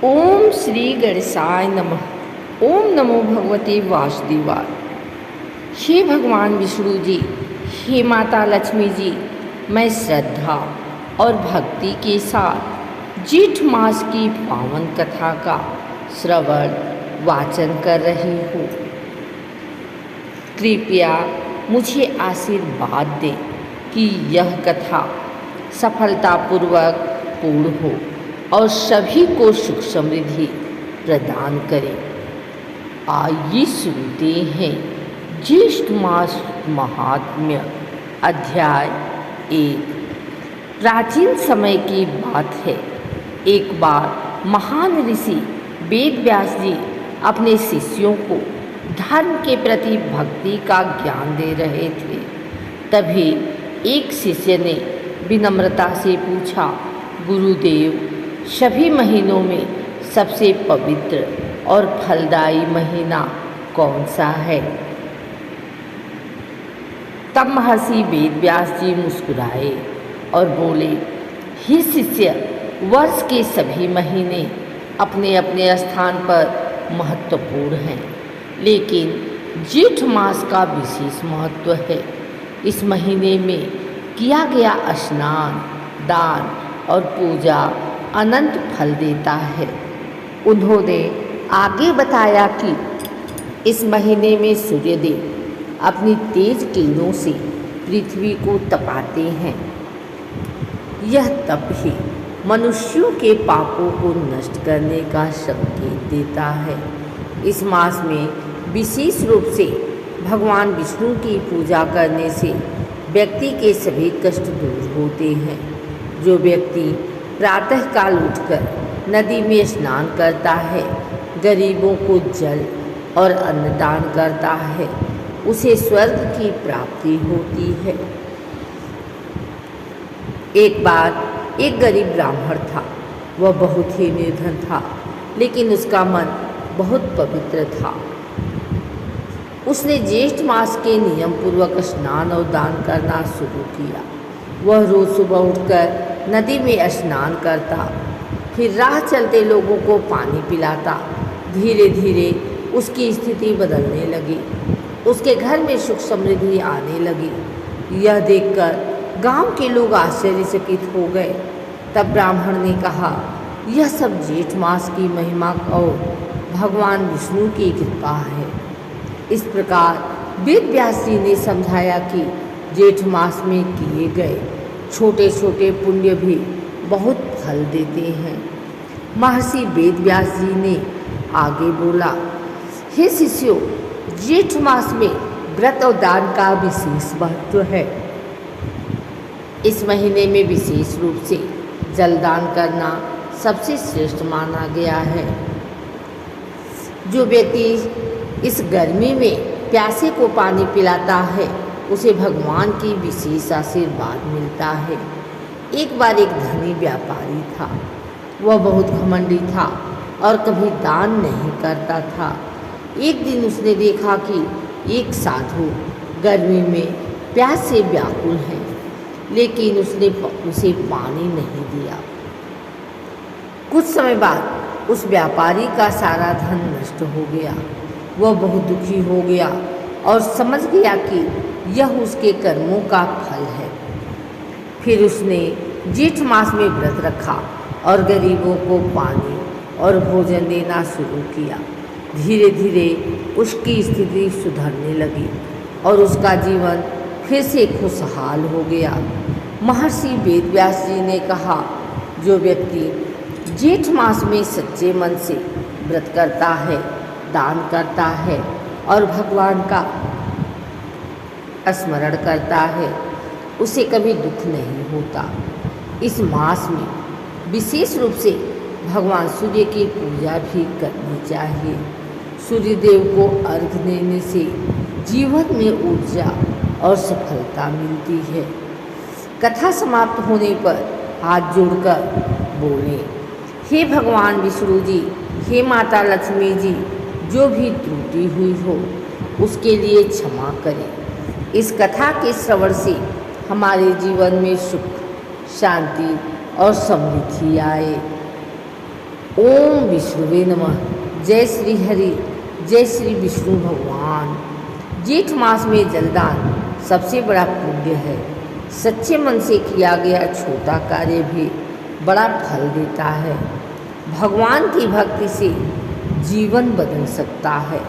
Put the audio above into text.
ओम श्री गणेशाय नमः। ओम नमो भगवते वासुदेवाय। हे भगवान विष्णु जी, हे माता लक्ष्मी जी, मैं श्रद्धा और भक्ति के साथ जेठ मास की पावन कथा का श्रवण वाचन कर रही हूँ। कृपया मुझे आशीर्वाद दें कि यह कथा सफलतापूर्वक पूर्ण हो और सभी को सुख समृद्धि प्रदान करे। आइए सुनते हैं ज्येष्ठ मास महात्म्य अध्याय 1। प्राचीन समय की बात है। एक बार महान ऋषि वेद व्यास जी अपने शिष्यों को धर्म के प्रति भक्ति का ज्ञान दे रहे थे। तभी एक शिष्य ने विनम्रता से पूछा, गुरुदेव, सभी महीनों में सबसे पवित्र और फलदायी महीना कौन सा है? तब महर्षि वेद व्यास जी मुस्कुराए और बोले, हे शिष्य, वर्ष के सभी महीने अपने अपने स्थान पर महत्वपूर्ण हैं, लेकिन जेठ मास का विशेष महत्व है। इस महीने में किया गया स्नान, दान और पूजा अनंत फल देता है। उन्होंने आगे बताया कि इस महीने में सूर्यदेव अपनी तेज किरणों से पृथ्वी को तपाते हैं। यह तप ही मनुष्यों के पापों को नष्ट करने का संकेत देता है। इस मास में विशेष रूप से भगवान विष्णु की पूजा करने से व्यक्ति के सभी कष्ट दूर होते हैं। जो व्यक्ति प्रातःकाल उठकर नदी में स्नान करता है, गरीबों को जल और अन्न दान करता है, उसे स्वर्ग की प्राप्ति होती है। एक बार एक गरीब ब्राह्मण था। वह बहुत ही निर्धन था, लेकिन उसका मन बहुत पवित्र था। उसने ज्येष्ठ मास के नियम पूर्वक स्नान और दान करना शुरू किया। वह रोज सुबह उठकर नदी में स्नान करता, फिर राह चलते लोगों को पानी पिलाता। धीरे धीरे उसकी स्थिति बदलने लगी। उसके घर में सुख समृद्धि आने लगी। यह देखकर गांव के लोग आश्चर्यचकित हो गए। तब ब्राह्मण ने कहा, यह सब जेठ मास की महिमा और भगवान विष्णु की कृपा है। इस प्रकार वेद व्यास जी ने समझाया कि जेठ मास में किए गए छोटे छोटे पुण्य भी बहुत फल देते हैं। महर्षि वेद व्यास जी ने आगे बोला, हे शिष्यों, जेठ मास में व्रत और दान का विशेष महत्व है। इस महीने में विशेष रूप से जलदान करना सबसे श्रेष्ठ माना गया है। जो व्यक्ति इस गर्मी में प्यासे को पानी पिलाता है, उसे भगवान की विशेष आशीर्वाद मिलता है। एक बार एक धनी व्यापारी था। वह बहुत घमंडी था और कभी दान नहीं करता था। एक दिन उसने देखा कि एक साधु गर्मी में प्यास से व्याकुल है, लेकिन उसने उसे पानी नहीं दिया। कुछ समय बाद उस व्यापारी का सारा धन नष्ट हो गया। वह बहुत दुखी हो गया और समझ गया कि यह उसके कर्मों का फल है। फिर उसने जेठ मास में व्रत रखा और गरीबों को पानी और भोजन देना शुरू किया। धीरे धीरे उसकी स्थिति सुधरने लगी और उसका जीवन फिर से खुशहाल हो गया। महर्षि वेद व्यास जी ने कहा, जो व्यक्ति जेठ मास में सच्चे मन से व्रत करता है, दान करता है और भगवान का स्मरण करता है, उसे कभी दुख नहीं होता। इस मास में विशेष रूप से भगवान सूर्य की पूजा भी करनी चाहिए। सूर्यदेव को अर्घ्य देने से जीवन में ऊर्जा और सफलता मिलती है। कथा समाप्त होने पर हाथ जोड़कर बोले, हे भगवान विष्णु जी, हे माता लक्ष्मी जी, जो भी त्रुटि हुई हो उसके लिए क्षमा करें। इस कथा के श्रवण से हमारे जीवन में सुख, शांति और समृद्धि आए। ओम विष्णुवे नमः। जय श्री हरि, जय श्री विष्णु भगवान। जेठ मास में जलदान सबसे बड़ा पुण्य है। सच्चे मन से किया गया छोटा कार्य भी बड़ा फल देता है। भगवान की भक्ति से जीवन बदल सकता है।